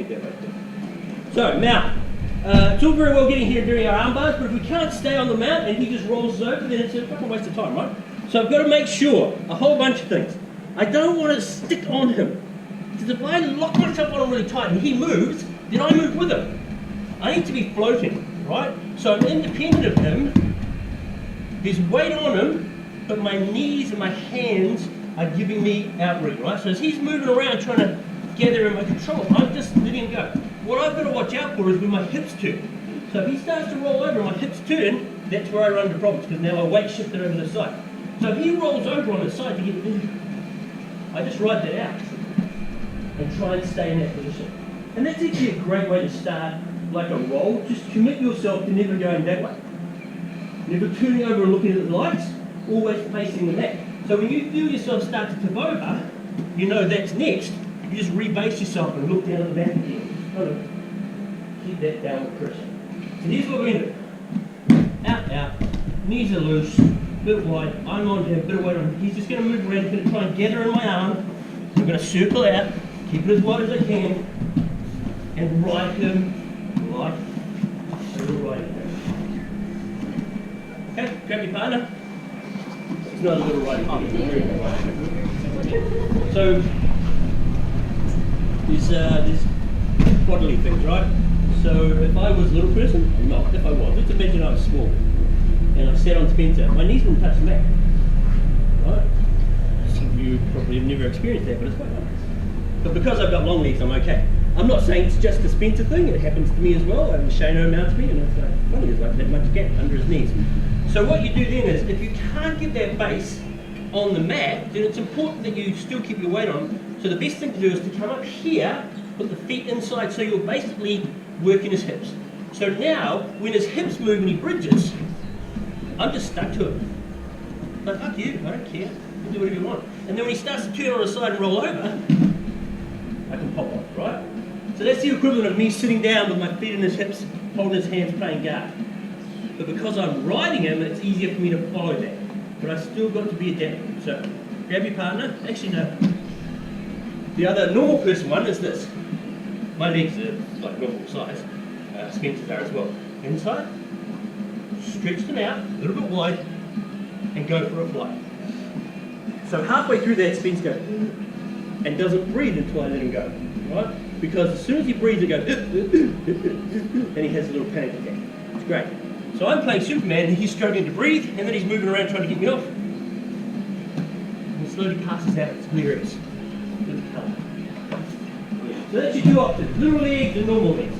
get that way too. So, mount. It's all very well getting here during our arm bars, but if we can't stay on the mount and he just rolls us over, then it's a fucking waste of time, right? So I've got to make sure, a whole bunch of things. I don't want to stick on him. Because if I lock myself on him really tight and he moves, then I move with him. I need to be floating, right? So I'm independent of him. There's weight on him, but my knees and my hands are giving me outreach, right? So as he's moving around trying to gather in my control, I'm just letting him go. What I've got to watch out for is when my hips turn. So if he starts to roll over and my hips turn, that's where I run into problems, because now my weight shifted over the side. So if he rolls over on the side to get in, I just ride that out and try and stay in that position. And that's actually a great way to start like a roll. Just commit yourself to never going that way. Never turning over and looking at the lights, always facing the mat. So when you feel yourself start to tip over, you know that's next. You just rebase yourself and look down at the back again. Keep that downward pressure. So here's what we're going to do. Out, out, knees are loose, bit wide. I'm on him, bit of weight on him. He's just going to move around, he's going to try and gather in my arm. I'm going to circle out, keep it as wide as I can, and ride him like a little rider. Okay, grab your partner. It's not a little riding. So, there's bodily things, right? So if I was a little person, I'm not. If I was, let's imagine I was small and I sat on Spencer, my knees wouldn't touch the mat, right? Some of you probably have never experienced that, but it's quite nice. But because I've got long legs, I'm okay. I'm not saying it's just a Spencer thing, it happens to me as well. Shano mounts me and it's like, funny, there's like that much gap under his knees. So what you do then is, if you can't get that base on the mat, then it's important that you still keep your weight on. So the best thing to do is to come up here, put the feet inside, so you're basically working his hips. So now, when his hips move and he bridges, I'm just stuck to him. Like, fuck you, I don't care. You do whatever you want. And then when he starts to turn on his side and roll over, I can pop off, right? So that's the equivalent of me sitting down with my feet in his hips, holding his hands, playing guard. But because I'm riding him, it's easier for me to follow that. But I've still got to be adaptable. So, grab your partner. Actually, no. The other normal person one is this. My legs are like normal size. Spencer's are as well. Inside, stretch them out, a little bit wide, and go for a flight. So halfway through that, Spencer goes, and doesn't breathe until I let him go, right? Because as soon as he breathes, he goes, and he has a little panic attack. It's great. So I'm playing Superman, and he's struggling to breathe, and then he's moving around trying to get me off. And he slowly passes out. It's hilarious. So that's your two options, little legs and normal legs.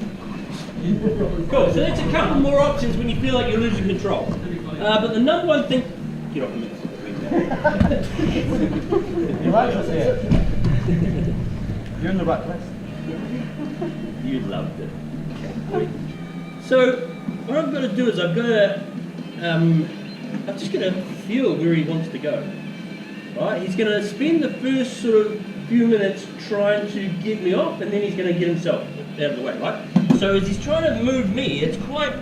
Cool, so that's a couple more options when you feel like you're losing control. But the number one thing, get off the mix. You're in the right place. You loved it. So what I've got to do is I've just got to feel where he wants to go. Right? He's going to spend the first sort of few minutes trying to get me off, and then he's going to get himself out of the way, right? So as he's trying to move me, he's quite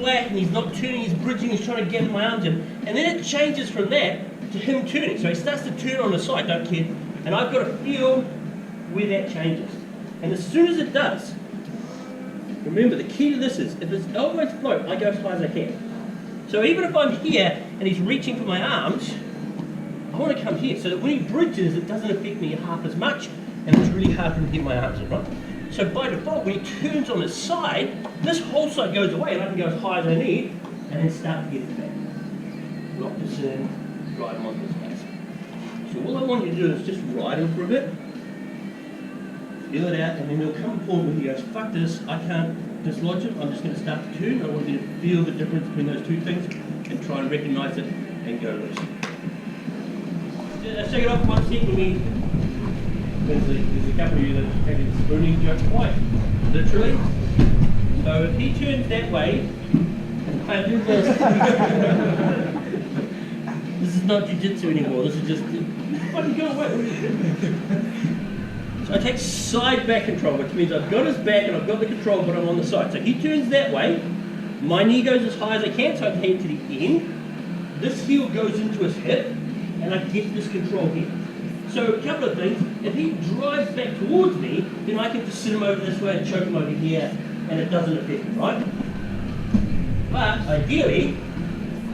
flat and he's not turning, he's bridging, he's trying to get my arms in. And then it changes from that to him turning. So he starts to turn on the side, don't kid. And I've got to feel where that changes. And as soon as it does, remember the key to this is, if his elbows float, I go as high as I can. So even if I'm here and he's reaching for my arms, I want to come here so that when he bridges, it doesn't affect me half as much, and it's really hard for him to get my arms in, right? So by default, when he turns on his side, this whole side goes away, and I can go as high as I need, and then start to get it back. Lock this in, ride him onto his face. So all I want you to do is just ride him for a bit, feel it out, and then he'll come forward when he goes, fuck this, I can't dislodge it, I'm just going to start to turn. I want you to feel the difference between those two things, and try and recognise it, and go loose. Let's take it off one sec when we... There's a couple of you that have the spooning joke quite literally. So if he turns that way, I do this. This is not jiu-jitsu anymore, this is just... Fucking go away. So I take side back control, which means I've got his back and I've got the control, but I'm on the side. So he turns that way, my knee goes as high as I can, so I can head to the end. This heel goes into his hip, and I get this control here. So a couple of things, if he drives back towards me, then I can just sit him over this way and choke him over here, and it doesn't affect him, right? But ideally,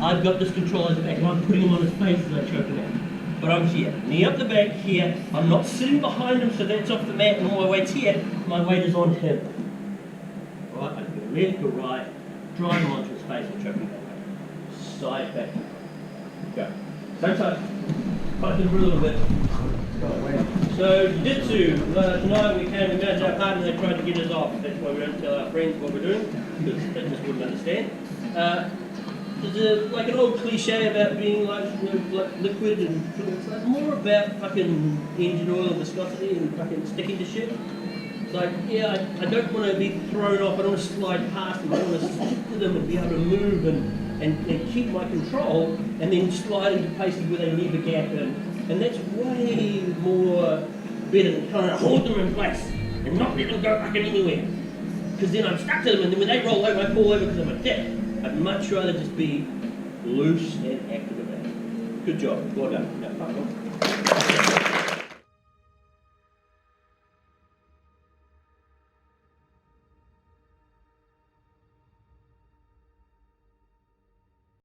I've got this control at the back, and I'm putting him on his face as I choke him out. But I'm here, knee up the back here, I'm not sitting behind him so that's off the mat and all my weight's here, my weight is on him. Right, I can go left or right, drive him onto his face and choke him out. Side back. Go. Same side. Fight him for a little bit. So Jiu-Jitsu, tonight we came and met our partner and they tried to get us off. That's why we don't tell our friends what we're doing, because they just wouldn't understand. There's like an old cliche about being like, you know, like liquid and it's like more about fucking engine oil and viscosity and fucking sticking to shit. It's like, yeah, I don't want to be thrown off, I don't want to slide past them, I want to stick to them and be able to move and keep my control and then slide into places where they leave a gap in. And that's way more better than trying to hold them in place and not let them go fucking anywhere. Because then I'm stuck to them and then when they roll over, I fall over because I'm a dick. I'd much rather just be loose and active about it. Good job. Well done. Now, fuck off.